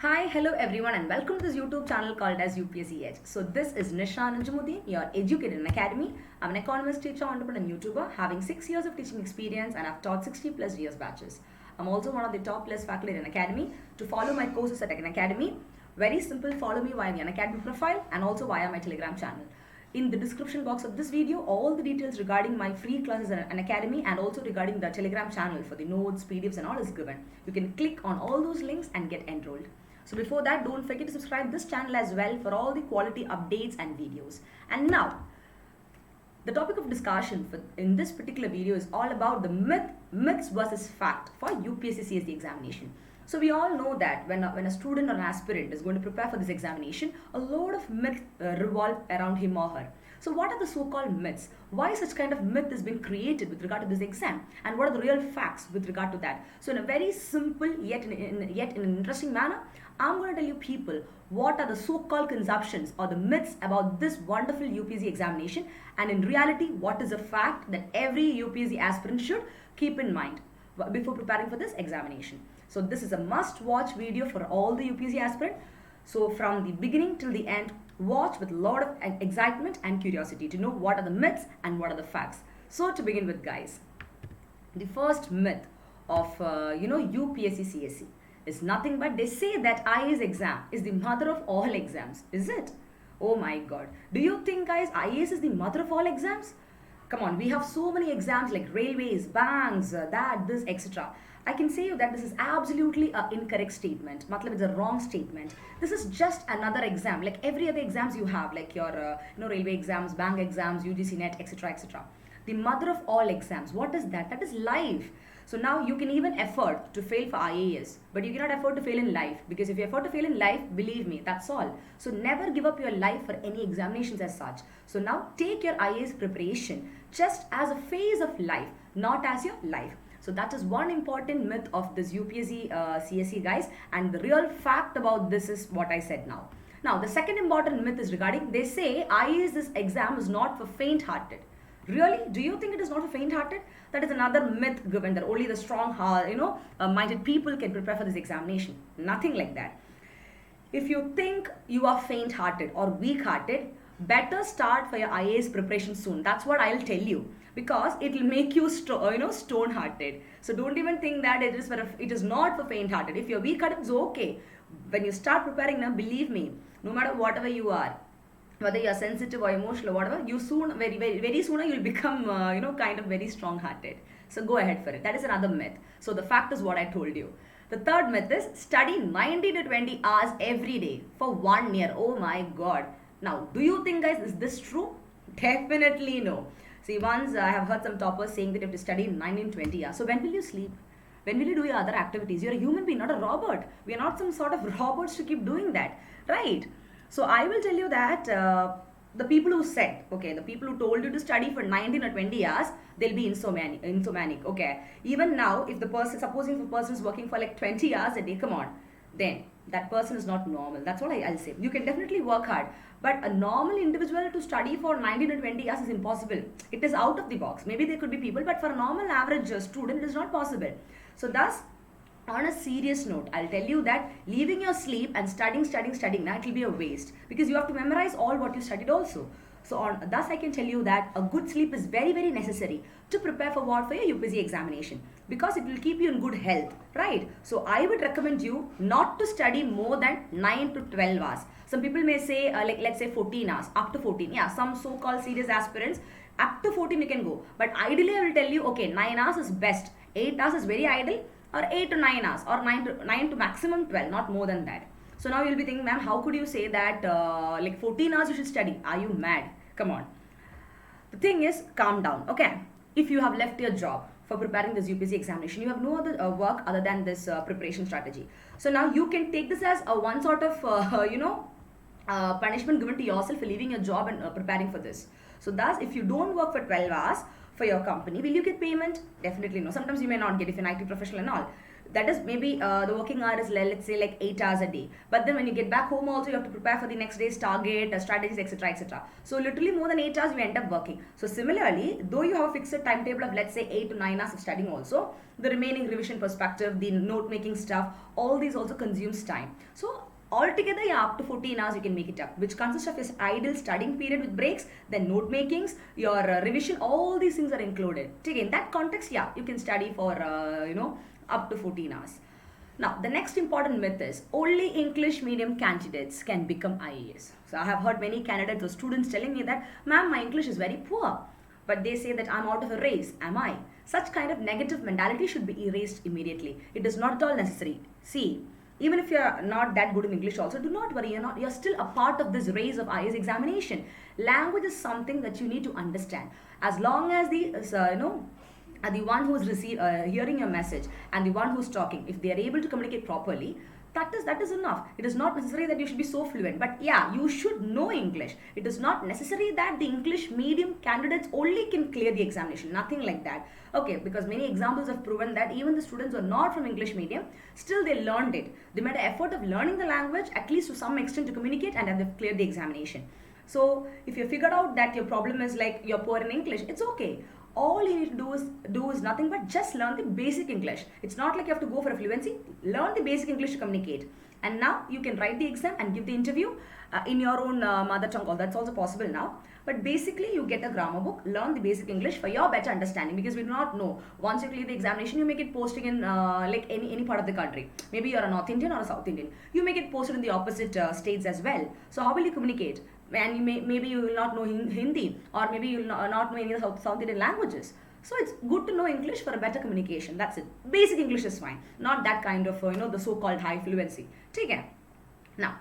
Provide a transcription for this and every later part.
Hi, hello everyone, and welcome to this YouTube channel called as UPSC Edge. So this is Nisha Nanjamudi, your educator in academy. I'm an economist, teacher, entrepreneur, and YouTuber, having 6 years of teaching experience, and I've taught 60 plus years batches. I'm also one of the top plus faculty in academy. To follow my courses at an academy, very simple. Follow me via my academy profile and also via my Telegram channel. In the description box of this video, all the details regarding my free classes at an academy and also regarding the Telegram channel for the notes, PDFs, and all is given. You can click on all those links and get enrolled. So before that, don't forget to subscribe this channel as well for all the quality updates and videos. And now, the topic of discussion in this particular video is all about the myths versus fact for UPSC CSD examination. So we all know that when a student or an aspirant is going to prepare for this examination, a lot of myths revolve around him or her. So what are the so-called myths? Why such kind of myth has been created with regard to this exam? And what are the real facts with regard to that? So in a very simple yet in an interesting manner, I'm going to tell you people what are the so-called conceptions or the myths about this wonderful UPSC examination, and in reality what is a fact that every UPSC aspirant should keep in mind before preparing for this examination. So this is a must-watch video for all the UPSC aspirant. So from the beginning till the end, watch with a lot of excitement and curiosity to know what are the myths and what are the facts. So to begin with, guys, the first myth of UPSC CSE is nothing but they say that IAS exam is the mother of all exams. Is it? Oh my god. Do you think, guys, IAS is the mother of all exams? Come on, we have so many exams like railways, banks, that, this, etc. I can say you that this is absolutely an incorrect statement. Matlab, it's a wrong statement. This is just another exam, like every other exams you have, like your railway exams, bank exams, UGC NET, etc., etc. The mother of all exams. What is that? That is life. So now you can even afford to fail for IAS, but you cannot afford to fail in life, because if you afford to fail in life, believe me, that's all. So never give up your life for any examinations as such. So now take your IAS preparation just as a phase of life, not as your life. So that is one important myth of this UPSC CSE, guys, and the real fact about this is what I said now. Now the second important myth is regarding, they say IAS this exam is not for faint-hearted. Really? Do you think it is not for faint-hearted? That is another myth given that only the strong, minded people can prepare for this examination. Nothing like that. If you think you are faint-hearted or weak-hearted, better start for your IAS preparation soon. That's what I'll tell you, because it will make you stone-hearted. So don't even think that it is not for faint-hearted. If you're weak-hearted, it's okay. When you start preparing now, believe me, no matter whatever you are, whether you are sensitive or emotional or whatever, you soon, very sooner, you'll become, kind of very strong-hearted. So go ahead for it. That is another myth. So the fact is what I told you. The third myth is study 90 to 20 hours every day for 1 year. Oh my God. Now, do you think, guys, is this true? Definitely no. See, once I have heard some toppers saying that you have to study 19 to 20 hours. So when will you sleep? When will you do your other activities? You're a human being, not a robot. We are not some sort of robots to keep doing that, right? So I will tell you that the people who said, okay, the people who told you to study for 19 or 20 hours, they'll be insomniac, okay. Even now, if the person, supposing if a person is working for like 20 hours a day, come on, then that person is not normal. That's what I'll say. You can definitely work hard, but a normal individual to study for 19 or 20 hours is impossible. It is out of the box. Maybe there could be people, but for a normal average student, it is not possible. So thus, on a serious note, I'll tell you that leaving your sleep and studying, now it will be a waste, because you have to memorize all what you studied also. So thus I can tell you that a good sleep is very, very necessary to prepare for what? For your UPSC examination, because it will keep you in good health, right? So I would recommend you not to study more than 9 to 12 hours. Some people may say, let's say 14 hours, up to 14. Yeah, some so-called serious aspirants, up to 14 you can go. But ideally I will tell you, okay, 9 hours is best. 8 hours is very ideal, or 8 to 9 hours, or 9 to maximum 12, not more than that. So now you'll be thinking, ma'am, how could you say that like 14 hours you should study? Are you mad? Come on. The thing is, calm down, okay? If you have left your job for preparing this UPSC examination, you have no other work other than this preparation strategy. So now you can take this as one sort of, punishment given to yourself for leaving your job and preparing for this. So thus, if you don't work for 12 hours for your company, will you get payment? Definitely no. Sometimes you may not get if you're an IT professional and all. that is maybe the working hour is let's say like 8 hours a day, but then when you get back home also you have to prepare for the next day's target, strategies, etc, etc. So literally more than 8 hours you end up working. So similarly, though you have a fixed timetable of let's say 8 to 9 hours of studying also, the remaining revision perspective, the note making stuff, all these also consumes time. So altogether, yeah, up to 14 hours you can make it up, which consists of your idle studying period with breaks, then note makings, your revision, all these things are included. Okay, in that context, yeah, you can study for up to 14 hours. Now, the next important myth is only English medium candidates can become IAS. So I have heard many candidates or students telling me that, ma'am, my English is very poor. But they say that I'm out of a race. Am I? Such kind of negative mentality should be erased immediately. It is not at all necessary. See, even if you're not that good in English also, do not worry, you're still a part of this race of IAS examination. Language is something that you need to understand. As long as the one who is hearing your message and the one who's talking, if they are able to communicate properly, that is enough. It is not necessary that you should be so fluent, but yeah, you should know English. It is not necessary that the English medium candidates only can clear the examination, nothing like that. Okay, because many examples have proven that even the students who are not from English medium, still they learned it. They made an effort of learning the language, at least to some extent, to communicate, and they've cleared the examination. So if you figured out that your problem is like you're poor in English, it's okay. All you need to do is nothing but just learn the basic English. It's not like you have to go for a fluency. Learn the basic English to communicate. And now you can write the exam and give the interview in your own mother tongue. That's also possible now. But basically, you get a grammar book, learn the basic English for your better understanding, because we do not know. Once you clear the examination, you make it posting in like any part of the country. Maybe you're a North Indian or a South Indian. You make it posted in the opposite states as well. So how will you communicate? And maybe you will not know Hindi, or maybe you will not know any of the South Indian languages. So it's good to know English for a better communication. That's it. Basic English is fine. Not that kind of, the so-called high fluency. Take care. Now,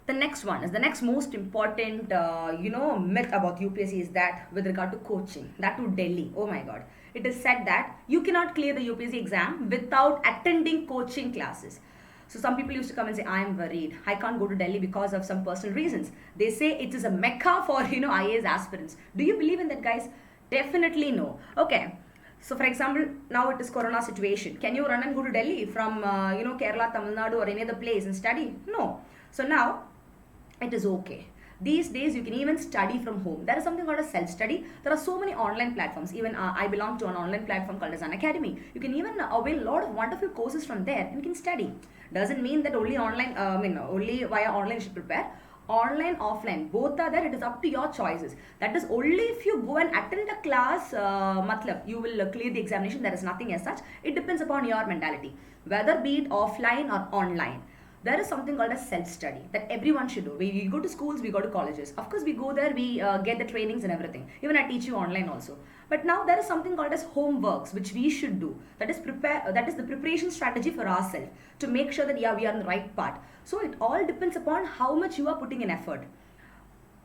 the next one is the next most important, myth about UPSC is that with regard to coaching, that to Delhi. Oh my God. It is said that you cannot clear the UPSC exam without attending coaching classes. So some people used to come and say, I am worried. I can't go to Delhi because of some personal reasons. They say it is a mecca for, IAS aspirants. Do you believe in that, guys? Definitely no. Okay. So for example, now it is Corona situation. Can you run and go to Delhi from, Kerala, Tamil Nadu or any other place and study? No. So now it is okay. These days, you can even study from home. There is something called a self-study. There are so many online platforms. Even I belong to an online platform called as Unacademy. You can even avail a lot of wonderful courses from there and you can study. Doesn't mean that only online, only via online you should prepare. Online, offline, both are there. It is up to your choices. That is only if you go and attend a class, you will clear the examination. There is nothing as such. It depends upon your mentality. Whether be it offline or online. There is something called a self-study that everyone should do. We go to schools, we go to colleges. Of course, we go there, we get the trainings and everything. Even I teach you online also. But now there is something called as homeworks, which we should do. That is the preparation strategy for ourselves to make sure that we are on the right path. So it all depends upon how much you are putting in effort.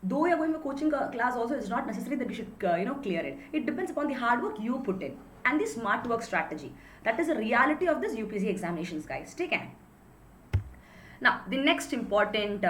Though you are going to a coaching class also, it's not necessary that you should clear it. It depends upon the hard work you put in and the smart work strategy. That is the reality of this UPSC examinations, guys. Take care. Now, the next important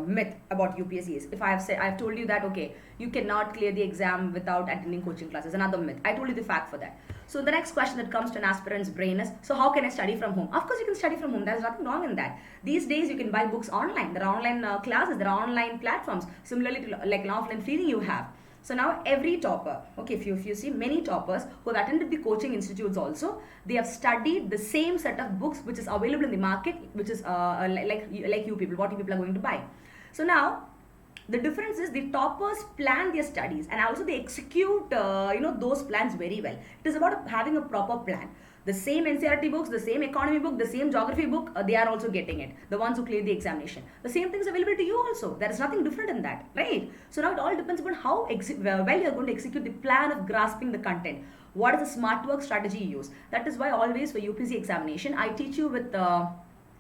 myth about UPSC is, if I've told you that, okay, you cannot clear the exam without attending coaching classes, another myth. I told you the fact for that. So the next question that comes to an aspirant's brain is, so how can I study from home? Of course, you can study from home. There's nothing wrong in that. These days, you can buy books online. There are online classes. There are online platforms. Similarly to like an offline feeling you have. So now every topper, okay, if you see many toppers who have attended the coaching institutes also, they have studied the same set of books which is available in the market, which is like you people, what you people are going to buy. So now the difference is the toppers plan their studies and also they execute those plans very well. It is about having a proper plan. The same NCERT books, the same economy book, the same geography book, they are also getting it. The ones who clear the examination. The same thing is available to you also. There is nothing different in that, right? So now it all depends upon how well you are going to execute the plan of grasping the content. What is the smart work strategy you use? That is why always for UPSC examination, I teach you with the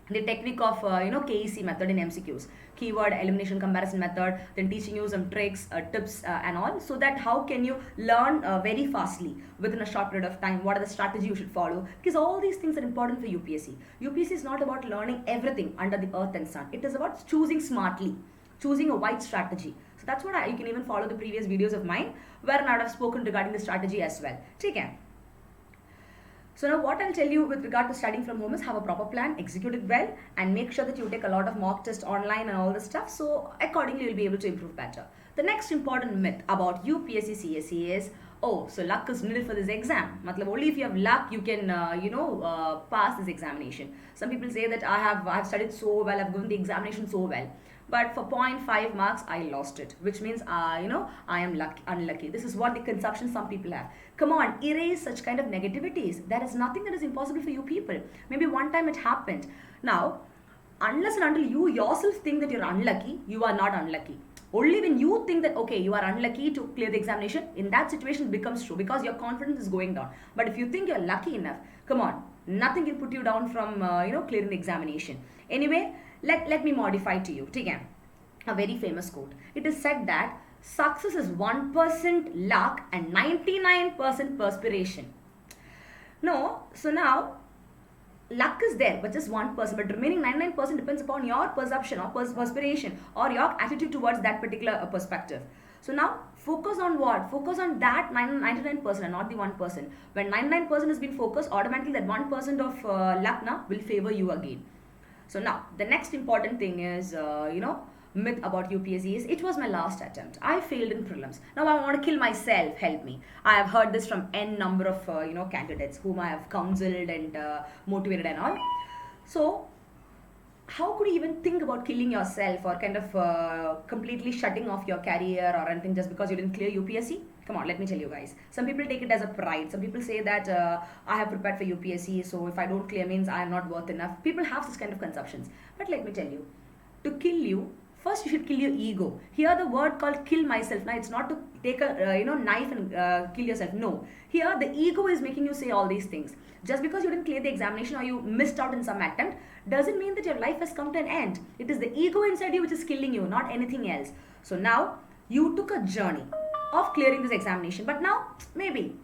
technique of KEC method in MCQs, keyword elimination comparison method, then teaching you some tricks, tips and all, so that how can you learn very fastly within a short period of time. What are the strategy you should follow, because all these things are important for UPSC. UPSC is not about learning everything under the earth and sun. It is about choosing smartly, choosing a wide strategy. So that's what you can even follow the previous videos of mine where I would have spoken regarding the strategy as well. Take care. So now what I'll tell you with regard to studying from home is have a proper plan, execute it well, and make sure that you take a lot of mock tests online and all this stuff. So accordingly, you'll be able to improve better. The next important myth about UPSC CSE is, oh, so luck is needed for this exam. Matlab, only if you have luck, you can, pass this examination. Some people say that I have studied so well, I've given the examination so well. But for zero point 0.5 marks, I lost it, which means, I am unlucky. This is what the conception some people have. Come on, erase such kind of negativities. There is nothing that is impossible for you people. Maybe one time it happened. Now, unless and until you yourself think that you're unlucky, you are not unlucky. Only when you think that, okay, you are unlucky to clear the examination, in that situation it becomes true because your confidence is going down. But if you think you're lucky enough, come on, nothing can put you down from, clearing the examination. Anyway, let me modify to you. Take a very famous quote. It is said that success is 1% luck and 99% perspiration. No, so now luck is there, but just 1%, but remaining 99% depends upon your perception or perspiration or your attitude towards that particular perspective. So now focus on what? Focus on that 99% and not the 1%. When 99% has been focused, automatically that 1% of luck now will favor you again. So now the next important thing is, myth about UPSC is it was my last attempt. I failed in prelims. Now I want to kill myself. Help me. I have heard this from n number of candidates whom I have counseled and motivated and all. So how could you even think about killing yourself or kind of completely shutting off your career or anything just because you didn't clear UPSC? Come on, let me tell you guys. Some people take it as a pride. Some people say that I have prepared for UPSC, so if I don't clear means I am not worth enough. People have this kind of conceptions. But let me tell you, to kill you, first you should kill your ego. Here the word called kill myself. Now it's not to take a knife and kill yourself. No. Here the ego is making you say all these things. Just because you didn't clear the examination or you missed out in some attempt doesn't mean that your life has come to an end. It is the ego inside you which is killing you, not anything else. So now you took a journey of clearing this examination, but now maybe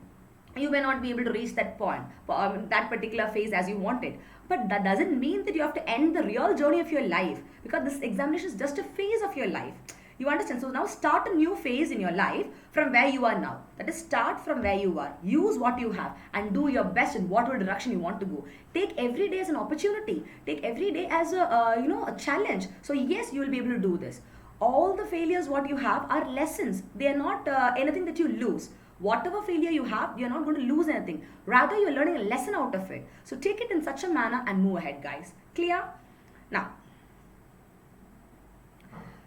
you may not be able to reach that point, that particular phase as you wanted. But that doesn't mean that you have to end the real journey of your life, because this examination is just a phase of your life. You understand? So now start a new phase in your life from where you are now. That is, start from where you are. Use what you have and do your best in whatever direction you want to go. Take every day as an opportunity. Take every day as a challenge. So yes, you will be able to do this. All the failures what you have are lessons. They are not anything that you lose. Whatever failure you have, you're not going to lose anything. Rather, you're learning a lesson out of it. So take it in such a manner and move ahead, guys. Clear? Now,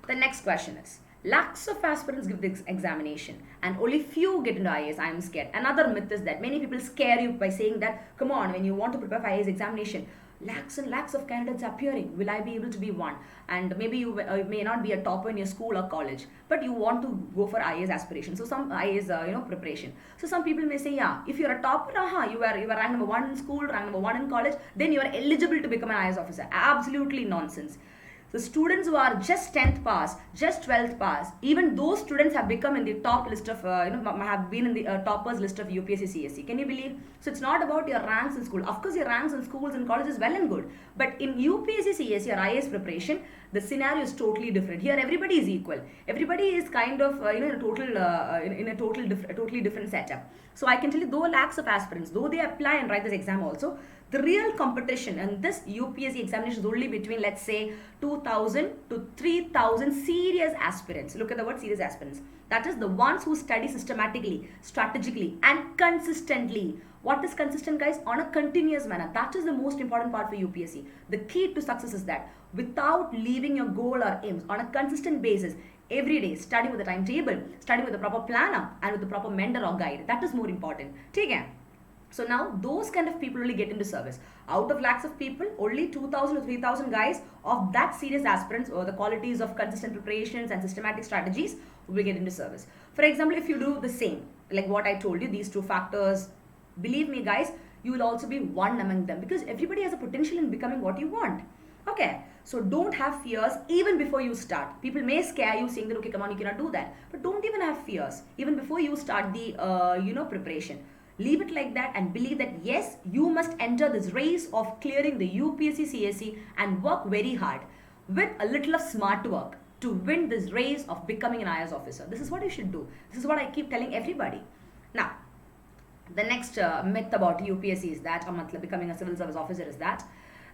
the next question is, lakhs of aspirants give this examination and only few get into IAS. I am scared. Another myth is that many people scare you by saying that, come on, when you want to prepare for IAS examination, lakhs and lakhs of candidates are appearing. Will I be able to be one? And maybe you may not be a topper in your school or college, but you want to go for IAS aspiration. So some IAS, preparation. So some people may say, yeah, if you're a topper, you are ranked number 1 in school, ranked number 1 in college, then you are eligible to become an IAS officer. Absolutely nonsense. The students who are just 10th pass, just 12th pass, even those students have become in the top list of, have been in the toppers list of UPSC CSE. Can you believe? So it's not about your ranks in school. Of course, your ranks in schools and colleges is well and good. But in UPSC CSE or IAS preparation, the scenario is totally different. Here, everybody is equal. Everybody is kind of, in a totally different setup. So I can tell you, though lakhs of aspirants, though they apply and write this exam also, the real competition in this UPSC examination is only between, let's say, 2,000 to 3,000 serious aspirants. Look at the word serious aspirants. That is the ones who study systematically, strategically, and consistently. What is consistent, guys? On a continuous manner. That is the most important part for UPSC. The key to success is that without leaving your goal or aims, on a consistent basis, every day, studying with a timetable, studying with a proper planner, and with a proper mentor or guide. That is more important. Take care. So now those kind of people only get into service. Out of lakhs of people, only 2,000 to 3,000 guys of that serious aspirants or the qualities of consistent preparations and systematic strategies will get into service. For example, if you do the same, like what I told you, these two factors, believe me guys, you will also be one among them, because everybody has a potential in becoming what you want. Okay, so don't have fears even before you start. People may scare you saying that, okay, come on, you cannot do that. But don't even have fears even before you start the, preparation. Leave it like that and believe that yes, you must enter this race of clearing the UPSC CSE and work very hard with a little of smart work to win this race of becoming an IAS officer. This is what you should do. This is what I keep telling everybody. Now, The next myth about UPSC is that, becoming a civil service officer, is that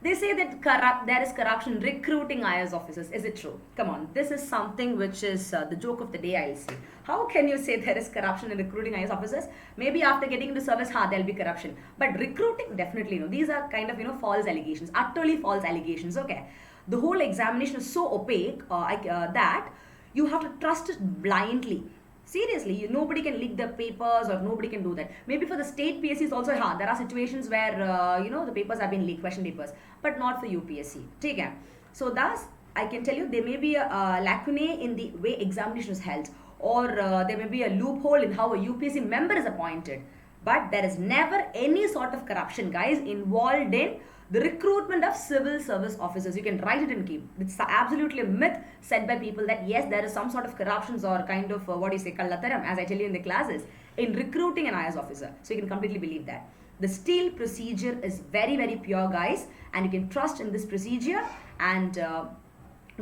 they say that there is corruption recruiting IAS officers. Is it true? Come on, this is something which is the joke of the day, I'll say. How can you say there is corruption in recruiting IAS officers? Maybe after getting into service, there'll be corruption. But recruiting, definitely no. These are kind of, false allegations, utterly false allegations, okay? The whole examination is so opaque that you have to trust it blindly. Seriously, nobody can leak the papers or nobody can do that. Maybe for the state PSCs also, there are situations where, the papers have been leaked, question papers, but not for UPSC. Take care. So thus, I can tell you there may be a lacunae in the way examination is held, or there may be a loophole in how a UPSC member is appointed. But there is never any sort of corruption, guys, involved in the recruitment of civil service officers. You can write it in key. It's absolutely a myth said by people that yes, there is some sort of corruptions or kind of kallataram, as I tell you in the classes, in recruiting an IAS officer. So you can completely believe that. The STEEL procedure is very, very pure, guys, and you can trust in this procedure and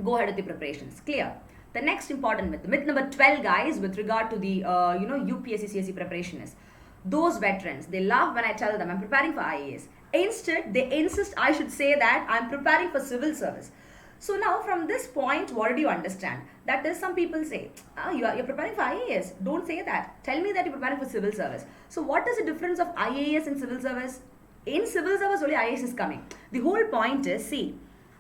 go ahead with the preparations. Clear? The next important myth number 12, guys, with regard to the UPSC CSE preparation is, those veterans, they love when I tell them I'm preparing for IAS. Instead, they insist I should say that I'm preparing for civil service. So now from this point, what did you understand? That is, some people say, you're preparing for IAS. Don't say that. Tell me that you're preparing for civil service. So what is the difference of IAS and civil service? In civil service, only IAS is coming. The whole point is, see,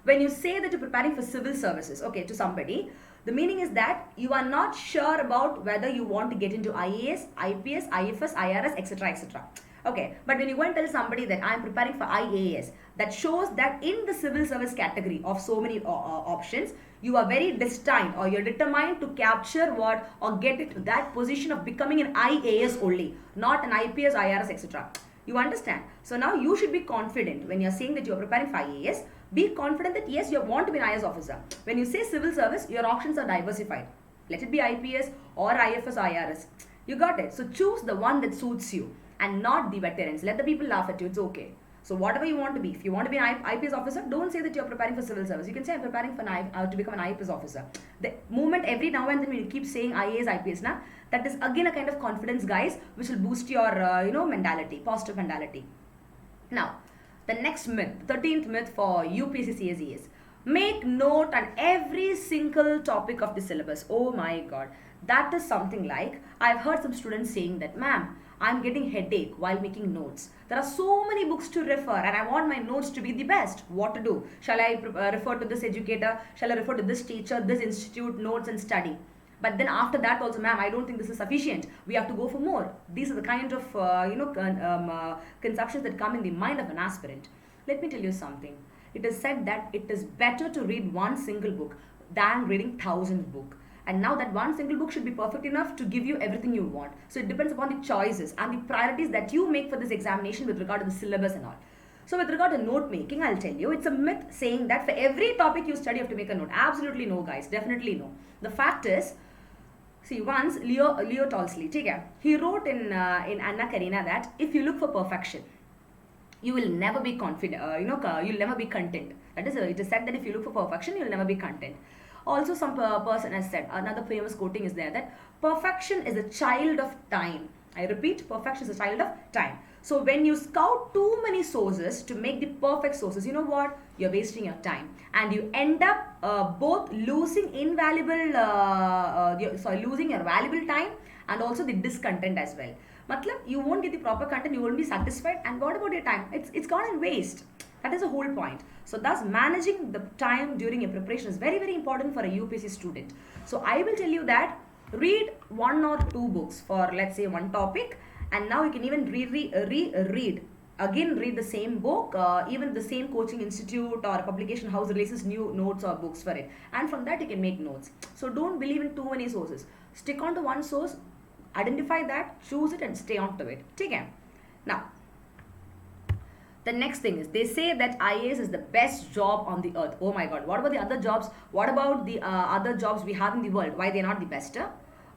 when you say that you're preparing for civil services, okay, to somebody, the meaning is that you are not sure about whether you want to get into IAS, IPS, IFS, IRS, etc., etc. Okay, but when you go and tell somebody that I am preparing for IAS, that shows that in the civil service category of so many options, you are very destined or you're determined to capture what or get into that position of becoming an IAS only, not an IPS, IRS, etc. You understand? So now you should be confident when you're saying that you're preparing for IAS. Be confident that yes, you want to be an IAS officer. When you say civil service, your options are diversified. Let it be IPS or IFS, IRS. You got it. So choose the one that suits you and not the veterans. Let the people laugh at you. It's okay. So whatever you want to be. If you want to be an IPS officer, don't say that you're preparing for civil service. You can say I'm preparing for to become an IPS officer. The moment every now and then when you keep saying IAS, IPS, that is again a kind of confidence, guys, which will boost your mentality, positive mentality. Now, the next myth, 13th myth for UPSC CSE is, make note on every single topic of the syllabus. Oh my god. That is something like, I've heard some students saying that, ma'am, I'm getting headache while making notes. There are so many books to refer and I want my notes to be the best. What to do? Shall I refer to this educator? Shall I refer to this teacher, this institute, notes and study? But then after that also, ma'am, I don't think this is sufficient. We have to go for more. These are the kind of, conceptions that come in the mind of an aspirant. Let me tell you something. It is said that it is better to read one single book than reading 1,000 books. And now that one single book should be perfect enough to give you everything you want. So it depends upon the choices and the priorities that you make for this examination with regard to the syllabus and all. So with regard to note making, I'll tell you, it's a myth saying that for every topic you study, you have to make a note. Absolutely no, guys. Definitely no. The fact is, see, once Leo Tolstoy, he wrote in Anna Karenina that if you look for perfection, you will never be confident, you'll never be content. That is, it is said that if you look for perfection, you'll never be content. Also, some person has said, another famous quoting is there, that perfection is a child of time. I repeat, perfection is a child of time. So when you scout too many sources to make the perfect sources, you know what? You're wasting your time. And you end up both losing losing your valuable time and also the discontent as well. Matlab, you won't get the proper content, you won't be satisfied, and what about your time? It's gone in waste. That is the whole point. So thus managing the time during your preparation is very, very important for a UPSC student. So I will tell you that read one or two books for, let's say, one topic, and now you can even read again, read the same book, even the same coaching institute or publication house releases new notes or books for it, and from that you can make notes. So don't believe in too many sources. Stick on to one source, identify that, choose it and stay on to it. Take care. Now, the next thing is, they say that IAS is the best job on the earth. Oh my god, what about the other jobs? What about the other jobs we have in the world? Why they're not the best?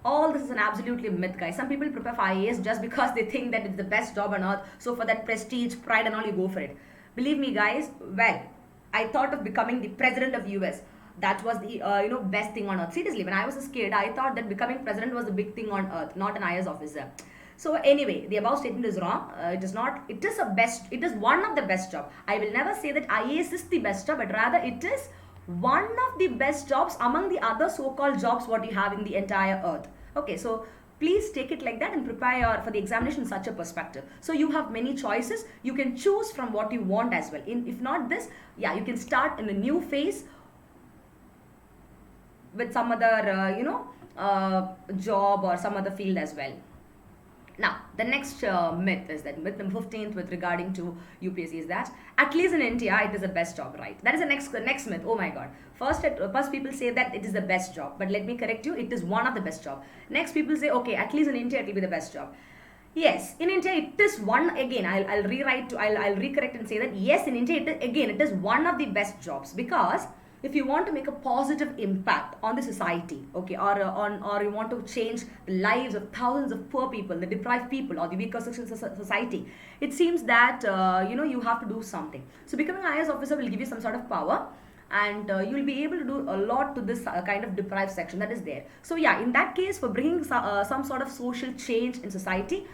All this is an absolutely myth, guys. Some people prepare for IAS just because they think that it's the best job on earth. So for that prestige, pride and all, you go for it. Believe me, guys, well, I thought of becoming the president of US. That was the best thing on earth. Seriously, when I was a kid, I thought that becoming president was the big thing on earth, not an IAS officer. So anyway, the above statement is wrong. It is not. It is a best. It is one of the best job. I will never say that IAS is the best job, but rather it is one of the best jobs among the other so-called jobs what you have in the entire earth. Okay, so please take it like that and prepare for the examination in such a perspective. So you have many choices. You can choose from what you want as well. If not this, yeah, you can start in a new phase with some other job or some other field as well. Now, the next myth is that myth number 15th with regarding to UPSC is that at least in India it is the best job, right? That is the next myth. Oh my God. First people say that it is the best job, but let me correct you. It is one of the best job. Next people say, okay, at least in India it will be the best job. Yes, in India it is one. Again, I'll recorrect and say that yes, in India it is one of the best jobs, because if you want to make a positive impact on the society, okay, or you want to change the lives of thousands of poor people, the deprived people, or the weaker sections of society, it seems that you have to do something. So becoming an IAS officer will give you some sort of power, and you will be able to do a lot to this kind of deprived section that is there. So yeah, in that case, for bringing some sort of social change in society,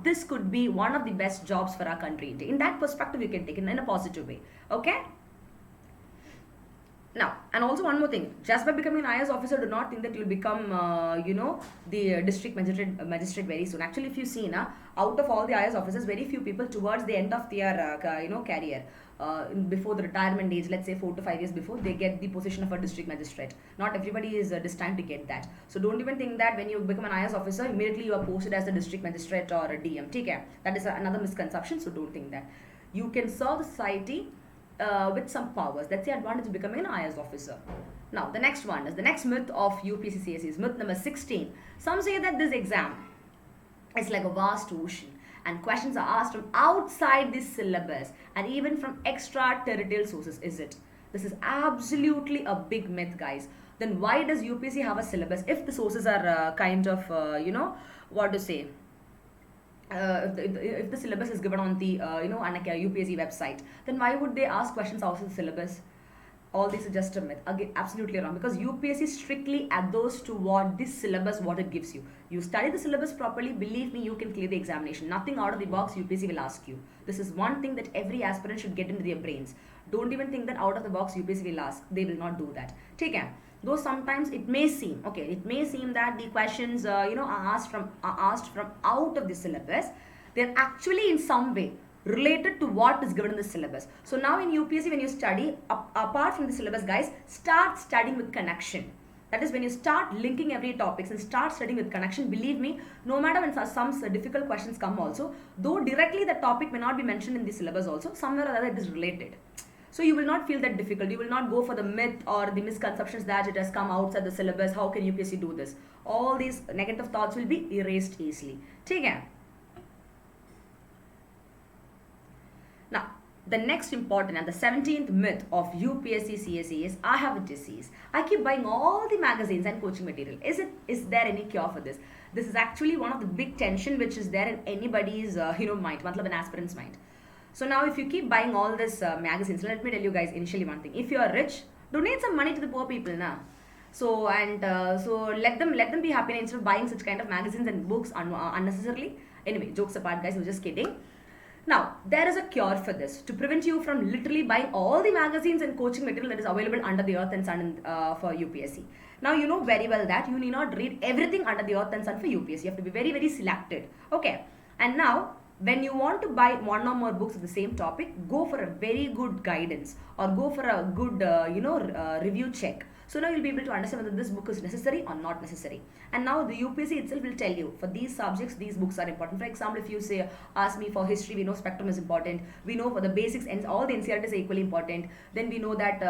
this could be one of the best jobs for our country. In that perspective, you can take it in a positive way. Okay. Now, and also one more thing, just by becoming an IAS officer, do not think that you'll become, the district magistrate very soon. Actually, if you see, out of all the IAS officers, very few people towards the end of their, career, before the retirement age, let's say 4 to 5 years before, they get the position of a district magistrate. Not everybody is destined to get that. So don't even think that when you become an IAS officer, immediately you are posted as a district magistrate or a DM. Okay? That is another misconception, so don't think that. You can serve the society with some powers. That's the advantage of becoming an IAS officer. Now, the next one is the next myth of UPSC CSE is myth number 16. Some say that this exam is like a vast ocean and questions are asked from outside this syllabus and even from extraterritorial sources. Is it? This is absolutely a big myth, guys. Then why does UPSC have a syllabus if the sources are what to say? If the syllabus is given on the UPSC website, then why would they ask questions outside the syllabus? All this is just a myth. Again, absolutely wrong, because UPSC strictly adheres to what this syllabus, what it gives you. You study the syllabus properly, believe me, you can clear the examination. Nothing out of the box UPSC will ask you. This is one thing that every aspirant should get into their brains. Don't even think that out of the box UPSC will ask. They will not do that. Take care. Though sometimes it may seem that the questions are asked from out of the syllabus, they're actually in some way related to what is given in the syllabus. So now in UPSC, when you study apart from the syllabus, guys, start studying with connection. That is, when you start linking every topics and start studying with connection, believe me, no matter when some difficult questions come also, though directly the topic may not be mentioned in the syllabus also, somewhere or other it is related. So you will not feel that difficult. You will not go for the myth or the misconceptions that it has come outside the syllabus. How can UPSC do this? All these negative thoughts will be erased easily. Take care. Now, the next important and the 17th myth of UPSC CSE is I have a disease. I keep buying all the magazines and coaching material. Is there any cure for this? This is actually one of the big tension which is there in anybody's mind, an aspirant's mind. So now if you keep buying all this magazines, let me tell you guys initially one thing. If you are rich, donate some money to the poor people now. So let them be happy instead of buying such kind of magazines and books unnecessarily. Anyway, jokes apart, guys, I'm just kidding. Now, there is a cure for this to prevent you from literally buying all the magazines and coaching material that is available under the earth and sun for UPSC. Now, you know very well that you need not read everything under the earth and sun for UPSC. You have to be very, very selected. Okay. And now, when you want to buy one or more books of the same topic, go for a very good guidance or go for a good, review check. So now you'll be able to understand whether this book is necessary or not necessary. And now the UPSC itself will tell you for these subjects, these books are important. For example, if you say, ask me for history, we know spectrum is important. We know for the basics and all the NCERTs are equally important. Then we know that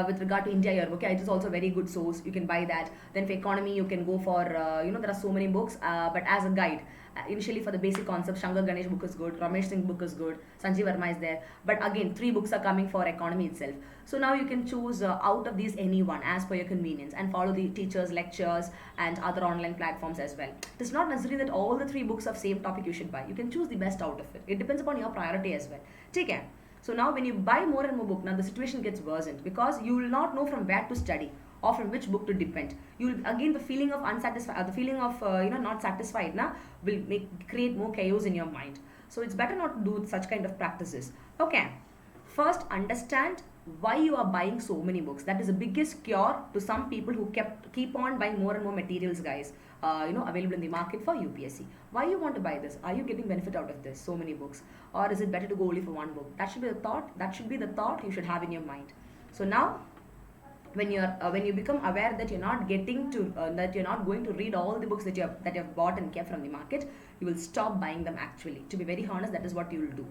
with regard to India yearbook, it is also a very good source. You can buy that. Then for economy, you can go for, there are so many books, but as a guide. Initially for the basic concepts, Shankar Ganesh book is good, Ramesh Singh book is good, Sanjeev Verma is there. But again, 3 books are coming for economy itself. So now you can choose out of these any one as per your convenience and follow the teachers' lectures and other online platforms as well. It's not necessary that all the 3 books of same topic you should buy. You can choose the best out of it. It depends upon your priority as well. Take care. So now when you buy more and more book, now the situation gets worsened because you will not know from where to study. or from which book to depend. You will again the feeling of unsatisfied, the feeling of not satisfied, na, will create more chaos in your mind. So it's better not to do such kind of practices. Okay, first understand why you are buying so many books. That is the biggest cure to some people who keep on buying more and more materials, guys. Available in the market for UPSC. Why you want to buy this? Are you getting benefit out of this? So many books, or is it better to go only for one book? That should be the thought. That should be the thought you should have in your mind. So now, when you become aware that you're not getting to that you're not going to read all the books that you have bought and kept from the market, you will stop buying them. Actually, to be very honest, that is what you will do.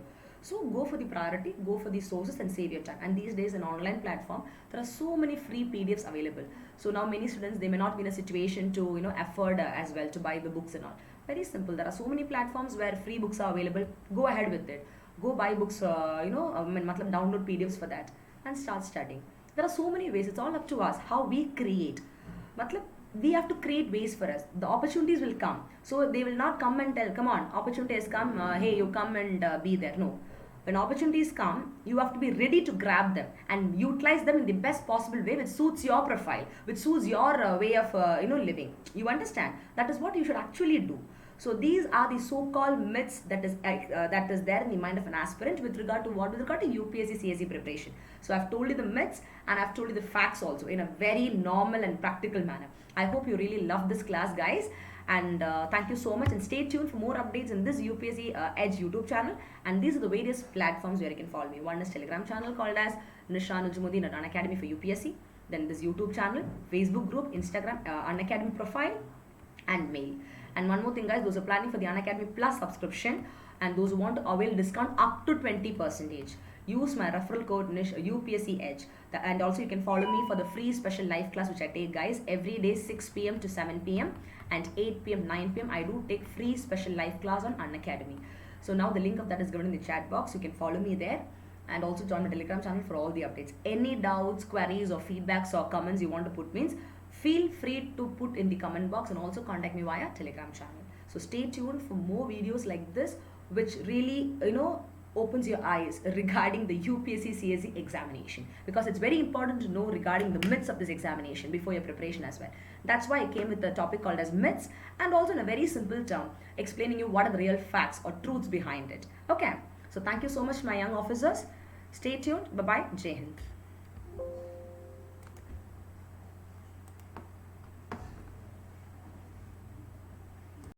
So go for the priority, go for the sources and save your time. And these days in online platform, there are so many free PDFs available. So now many students, they may not be in a situation to afford as well to buy the books and all. Very simple. There are so many platforms where free books are available. Go ahead with it. Go buy books. Download PDFs for that and start studying. There are so many ways. It's all up to us how we create. We have to create ways for us. The opportunities will come. So they will not come and tell, come on, opportunities come, hey, you come and be there. No. When opportunities come, you have to be ready to grab them and utilize them in the best possible way, which suits your profile, which suits your way of living. You understand? That is what you should actually do. So these are the so-called myths that is there in the mind of an aspirant with regard to what? With regard to UPSC CSE preparation. So I've told you the myths and I've told you the facts also in a very normal and practical manner. I hope you really love this class, guys. And thank you so much, and stay tuned for more updates in this UPSC Edge YouTube channel. And these are the various platforms where you can follow me. One is Telegram channel called as Nisha Najmuddin at Unacademy for UPSC. Then this YouTube channel, Facebook group, Instagram, Unacademy profile, and mail. And one more thing, guys, those are planning for the Unacademy Plus subscription and those who want to avail discount up to 20%. Use my referral code UPSC Edge. And also you can follow me for the free special live class which I take, guys, every day 6 p.m. to 7 p.m. and 8 p.m. 9 p.m. I do take free special live class on Unacademy. So now the link of that is given in the chat box. You can follow me there and also join my Telegram channel for all the updates. Any doubts, queries or feedbacks or comments you want to put means feel free to put in the comment box and also contact me via Telegram channel. So stay tuned for more videos like this which really opens your eyes regarding the UPSC CSE examination, because it's very important to know regarding the myths of this examination before your preparation as well. That's why I came with a topic called as myths, and also in a very simple term explaining you what are the real facts or truths behind it. Okay, so thank you so much, my young officers. Stay tuned. Bye bye. Jai Hind.